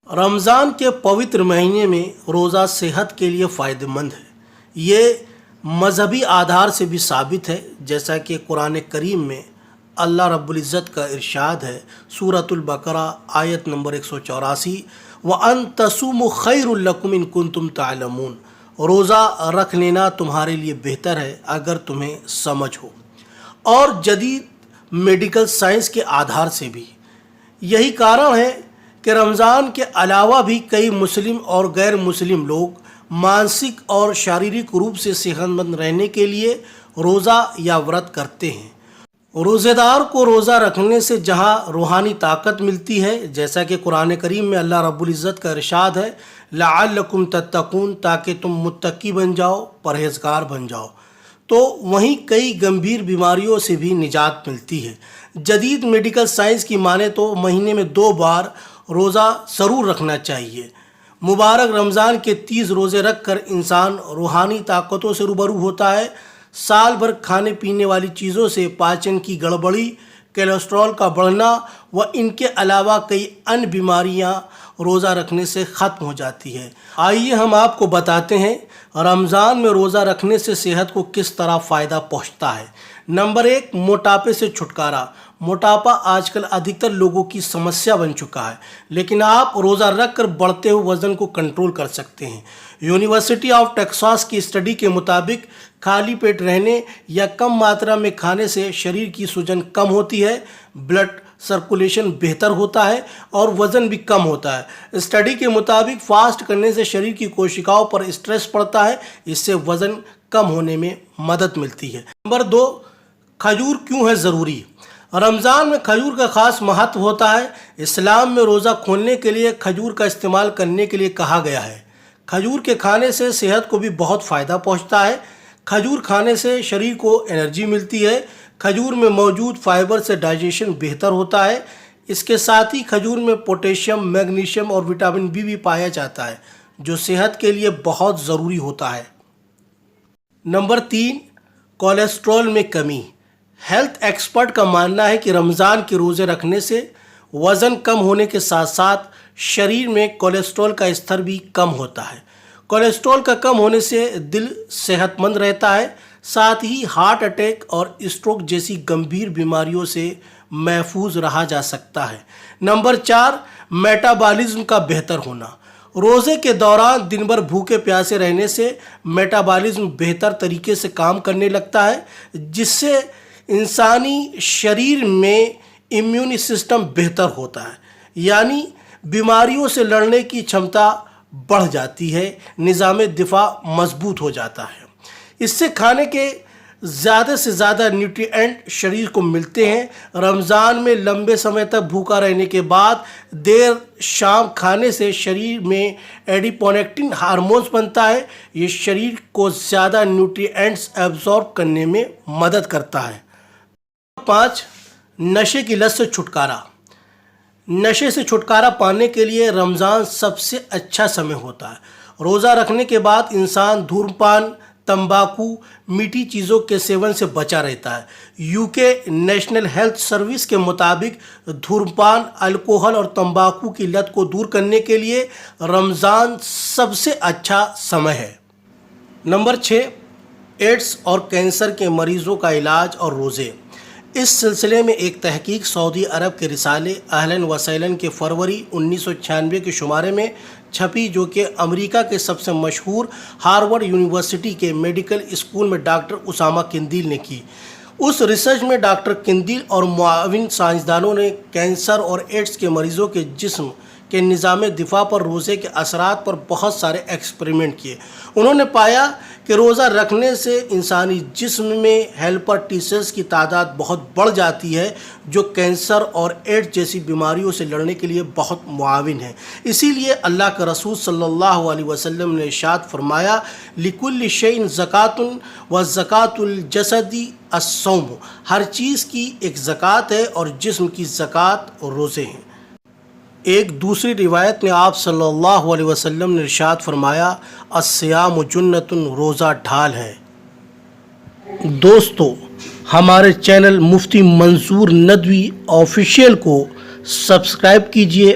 رمضان کے پوتر مہینے میں روزہ صحت کے لیے فائدہ مند ہے۔ یہ مذہبی آدھار سے بھی ثابت ہے، جیسا کہ قرآن کریم میں اللہ رب العزت کا ارشاد ہے، سورۃ البقرہ آیت نمبر 184، وَأَن تَصُومُوا خَيْرٌ لَكُمْ إِن كُنتُمْ تَعْلَمُونَ، روزہ رکھ لینا تمہارے لیے بہتر ہے اگر تمہیں سمجھ ہو۔ اور جدید میڈیکل سائنس کے آدھار سے بھی یہی کارن ہے کہ رمضان کے علاوہ بھی کئی مسلم اور غیر مسلم لوگ مانسک اور شاریرک روپ سے صحت مند رہنے کے لیے روزہ یا ورت کرتے ہیں۔ روزہ دار کو روزہ رکھنے سے جہاں روحانی طاقت ملتی ہے، جیسا کہ قرآن کریم میں اللہ رب العزت کا ارشاد ہے، لعلکم تتقون، تاکہ تم متقی بن جاؤ، پرہیزگار بن جاؤ، تو وہیں کئی گمبھیر بیماریوں سے بھی نجات ملتی ہے۔ جدید میڈیکل سائنس کی مانیں تو مہینے میں 2 بار روزہ ضرور رکھنا چاہیے۔ مبارک رمضان کے 30 روزے رکھ کر انسان روحانی طاقتوں سے روبرو ہوتا ہے۔ سال بھر کھانے پینے والی چیزوں سے پاچن کی گڑبڑی، کولیسٹرول کا بڑھنا و ان کے علاوہ کئی ان بیماریاں روزہ رکھنے سے ختم ہو جاتی ہے۔ آئیے ہم آپ کو بتاتے ہیں رمضان میں روزہ رکھنے سے صحت کو کس طرح فائدہ پہنچتا ہے۔ نمبر 1، موٹاپے سے چھٹکارا۔ موٹاپا آج کل ادھکتر لوگوں کی سمسیا بن چکا ہے، لیکن آپ روزہ رکھ کر بڑھتے ہوئے وزن کو کنٹرول کر سکتے ہیں۔ یونیورسٹی آف ٹیکساس کی اسٹڈی کے مطابق خالی پیٹ رہنے یا کم ماترا میں کھانے سے شریر کی سوجن کم ہوتی ہے، بلڈ سرکولیشن بہتر ہوتا ہے اور وزن بھی کم ہوتا ہے۔ اسٹڈی کے مطابق فاسٹ کرنے سے شریر کی کوشکاؤں پر اسٹریس پڑتا ہے، اس سے وزن کم ہونے میں مدد ملتی ہے۔ نمبر 2، کھجور کیوں ہے ضروری؟ رمضان میں کھجور کا خاص مہتو ہوتا ہے۔ اسلام میں روزہ کھولنے کے لیے کھجور کا استعمال کرنے کے لیے کہا گیا ہے۔ کھجور کے کھانے سے صحت کو بھی بہت فائدہ پہنچتا ہے۔ کھجور کھانے سے شریر کو انرجی ملتی ہے۔ کھجور میں موجود فائبر سے ڈائجیشن بہتر ہوتا ہے۔ اس کے ساتھ ہی کھجور میں پوٹیشیم، میگنیشیم اور وٹامن بی بھی پایا جاتا ہے، جو صحت کے لیے بہت ضروری ہوتا ہے۔ نمبر 3، کولیسٹرول میں کمی۔ ہیلتھ ایکسپرٹ کا ماننا ہے کہ رمضان کے روزے رکھنے سے وزن کم ہونے کے ساتھ ساتھ شریر میں کولیسٹرول کا استر بھی کم ہوتا ہے۔ کولیسٹرول کا کم ہونے سے دل صحت مند رہتا ہے، ساتھ ہی ہارٹ اٹیک اور اسٹروک جیسی گمبھیر بیماریوں سے محفوظ رہا جا سکتا ہے۔ نمبر 4، میٹابالزم کا بہتر ہونا۔ روزے کے دوران دن بھر بھوکے پیاسے رہنے سے میٹابالزم بہتر طریقے سے کام کرنے لگتا ہے، جس سے انسانی شریر میں امیونی سسٹم بہتر ہوتا ہے، یعنی بیماریوں سے لڑنے کی چھمتا بڑھ جاتی ہے، نظام دفاع مضبوط ہو جاتا ہے۔ اس سے کھانے کے زیادہ سے زیادہ نیوٹریئنٹ شریر کو ملتے ہیں۔ رمضان میں لمبے سمے تک بھوکا رہنے کے بعد دیر شام کھانے سے شریر میں ایڈیپونیکٹن ہارمونز بنتا ہے۔ یہ شریر کو زیادہ نیوٹریئنٹس ایبزارب کرنے میں مدد کرتا ہے۔ 5، نشے کی لت سے چھٹکارا۔ نشے سے چھٹکارا پانے کے لیے رمضان سب سے اچھا سمے ہوتا ہے۔ روزہ رکھنے کے بعد انسان دھومرپان، تمباکو، میٹھی چیزوں کے سیون سے بچا رہتا ہے۔ UK نیشنل ہیلتھ سروس کے مطابق دھومرپان، الکوہل اور تمباکو کی لت کو دور کرنے کے لیے رمضان سب سے اچھا سمے ہے۔ نمبر 6، ایڈز اور کینسر کے مریضوں کا علاج اور روزے۔ اس سلسلے میں ایک تحقیق سعودی عرب کے رسالے اہلاً و سہلاً کے فروری 1996 کے شمارے میں چھپی، جو کہ امریکہ کے سب سے مشہور ہارورڈ یونیورسٹی کے میڈیکل اسکول میں ڈاکٹر اسامہ قندیل نے کی۔ اس ریسرچ میں ڈاکٹر قندیل اور معاون سائنسدانوں نے کینسر اور ایڈز کے مریضوں کے جسم کے نظام دفاع پر روزے کے اثرات پر بہت سارے ایکسپریمنٹ کیے۔ انہوں نے پایا کہ روزہ رکھنے سے انسانی جسم میں ہیلپر ٹی سیلز کی تعداد بہت بڑھ جاتی ہے، جو کینسر اور ایڈز جیسی بیماریوں سے لڑنے کے لیے بہت معاون ہے۔ اسی لیے اللہ کے رسول صلی اللہ علیہ وسلم نے ارشاد فرمایا، لِكُلِّ شَيْءٍ زَكَاةٌ وَالزَّكَاةُ الْجَسَدِ الصَّوْمُ، ہر چیز کی ایک زکوٰۃ ہے اور جسم کی زکوٰۃ روزے ہیں۔ ایک دوسری روایت میں آپ صلی اللہ علیہ وسلم نے ارشاد فرمایا، الصیام جنۃ، روزہ ڈھال ہے۔ دوستو، ہمارے چینل مفتی منظور ندوی آفیشیل کو سبسکرائب کیجئے،